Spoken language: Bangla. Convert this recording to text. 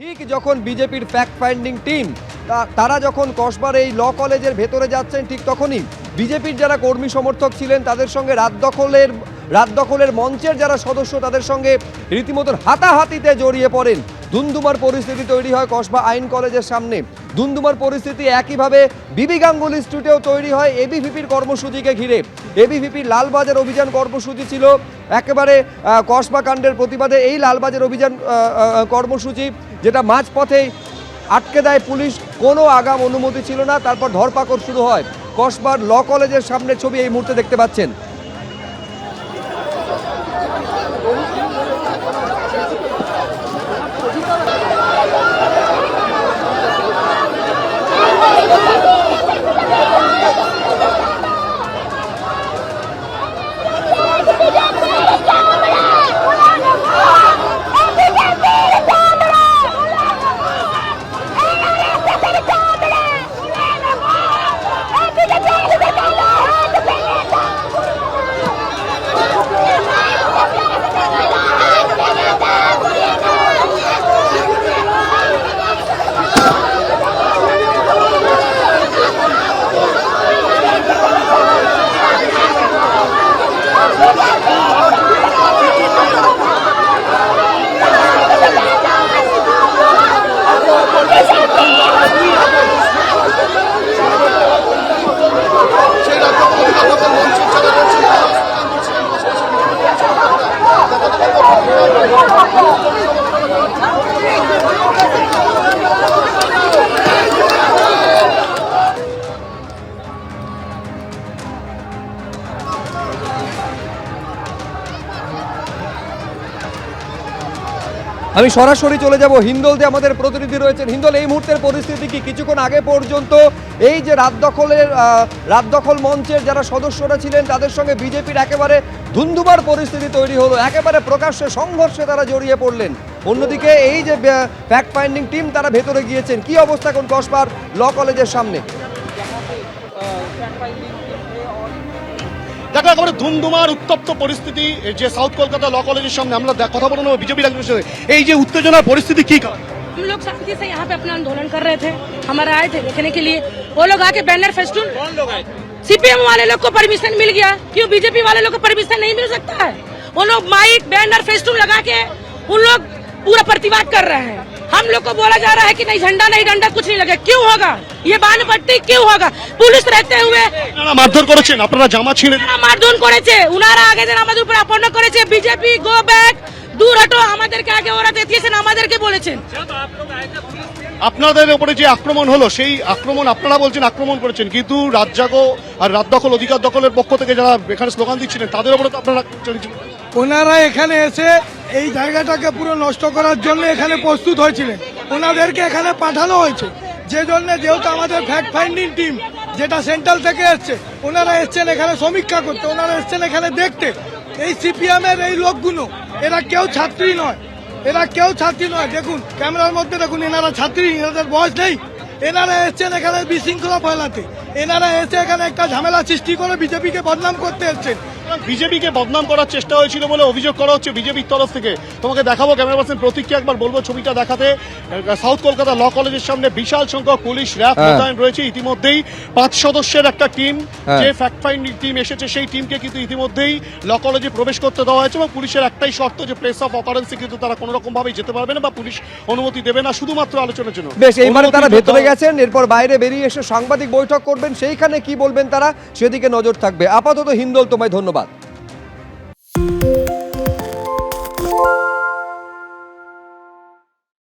ঠিক যখন বিজেপির ফ্যাক্ট ফাইন্ডিং টিম তারা যখন কসবার এই ল কলেজের ভেতরে যাচ্ছেন, ঠিক তখনই বিজেপির যারা কর্মী সমর্থক ছিলেন তাদের সঙ্গে রাত দখলের মঞ্চের যারা সদস্য তাদের সঙ্গে রীতিমতো হাতাহাতিতে জড়িয়ে পড়েন। ধুন্ধুমার পরিস্থিতি তৈরি হয় কসবা আইন কলেজের সামনে। ধুন্ধুমার পরিস্থিতি একইভাবে বিবি গাঙ্গুলি স্ট্রিটেও তৈরি হয় এবিভিপির কর্মসূচিকে ঘিরে। এবিভিপির লালবাজার অভিযান কর্মসূচি ছিল একেবারে কসবা কাণ্ডের প্রতিবাদে। এই লালবাজার অভিযান কর্মসূচি যেটা মাঝপথেই আটকে দেয় পুলিশ, কোনো আগাম অনুমতি ছিল না। তারপর ধরপাকড় শুরু হয়। কসবার ল কলেজের সামনের ছবি এই মুহূর্তে দেখতে পাচ্ছেন। আমি সরাসরি চলে যাব হিন্দলতে, আমাদের প্রতিনিধি রয়েছেন। হিন্দল, এই মুহূর্তের পরিস্থিতি কি? কিছুক্ষণ আগে পর্যন্ত এই যে রাত দখল মঞ্চের যারা সদস্যরা ছিলেন তাদের সঙ্গে বিজেপির একেবারে ধুন্ধুমার পরিস্থিতি তৈরি হলো, একেবারে প্রকাশ্যে সংঘর্ষে তারা জড়িয়ে পড়লেন। অন্যদিকে এই যে ফ্যাক্ট ফাইন্ডিং টিম তারা ভেতরে গিয়েছেন। কি অবস্থা এখন কসবার ল কলেজের সামনে? দেখো একেবারে ধুমধুমার উত্তপ্ত পরিস্থিতি যে সাউথ কলকাতা ল কলেজের সামনে। আমরা কথা বলে নেবো বিজেপির একজনের সাথে। এই যে উত্তেজনার পরিস্থিতি কি? हम लोग शांति से यहाँ पे अपना आंदोलन कर रहे थे, हमारे आए थे देखने के लिए। वो लोग आके बैनर फेस्टून, सीपीएम वाले लोग को परमिशन मिल गया, क्यों बीजेपी वाले लोग को परमिशन नहीं मिल सकता है? वो लोग माइक बैनर फेस्टून लगा के उन लोग पूरा प्रतिवाद कर रहे हैं। हम लोग को बोला जा रहा है कि नहीं झंडा नहीं डंडा कुछ नहीं लगे। क्यों होगा ये बानपट्टी? क्यों होगा? पुलिस रहते हुए মারধর করেছেন, আপনারা জামা ছিঁড়ে মারধর করেছে, উনারা আগে দিন আমাদের উপর আপন্ন করেছে। বিজেপি গো ব্যাক, দূর হটো, আমাদেরকে আগে ওরা দেখিয়েছেন, আমাদেরকে বলেছেন। আপনাদের উপরে যে আক্রমণ হলো সেই আক্রমণ আপনারা বলছেন আক্রমণ করেছেন, কিন্তু রাত জাগো আর রাত দখল অধিকার দখলের পক্ষ থেকে যারা এখানে স্লোগান দিচ্ছিলেন তাদের উপরে তো আপনারা ওনারা এখানে এসে এই জায়গাটাকে পুরো নষ্ট করার জন্য এখানে প্রস্তুত হয়েছিলেন। ওনাদেরকে এখানে পাঠানো হয়েছে যে জন্য, যেহেতু আমাদের ফ্যাক্ট ফাইন্ডিং টিম যেটা সেন্ট্রাল থেকে এসছে, ওনারা এসছেন এখানে সমীক্ষা করতে, ওনারা এসছেন এখানে দেখতে। এই সিপিএম এর এই লোকগুলো এরা কেউ ছাত্রী নয়, দেখুন ক্যামেরার মধ্যে দেখুন, এনারা ছাত্রী, এনাদের বয়স নেই। এনারা এসছেন এখানে বিশৃঙ্খলা ফেলাতে, এনারা এসে এখানে একটা ঝামেলা সৃষ্টি করে বিজেপিকে বদনাম করতে এসছেন। বিজেপিকে বদনাম করার চেষ্টা হয়েছিল বলে অভিযোগ করা হচ্ছে বিজেপির তরফ থেকে। তোমাকে দেখাবো ক্যামেরা পার্সন প্রতীককে একবার বলবো ছবিটা দেখাতে। সাউথ কলকাতা ল কলেজের সামনে বিশাল সংখ্যক পুলিশ র্যাব মোতায়েন রয়েছে। ইতিমধ্যেই 5 সদস্যের একটা টিম, যে ফ্যাক্ট ফাইন্ডিং টিম এসেছে সেই টিমকে কিন্তু ইতিমধ্যেই ল কলেজে প্রবেশ করতে দেওয়া হয়েছে এবং পুলিশের একটাই শর্ত যে প্লেস অফ অকারেন্সে কিন্তু তারা কোনো রকম ভাবেই যেতে পারবে না বা পুলিশ অনুমতি দেবে না, শুধুমাত্র আলোচনার জন্য। বেশ, এইবারে তারা ভেতরে গেছেন, এরপর বাইরে বেরিয়ে এসে সাংবাদিক বৈঠক করবেন। সেইখানে কি বলবেন তারা সেদিকে নজর থাকবে। আপাতত হিন্দল, তোমায় ধন্যবাদ।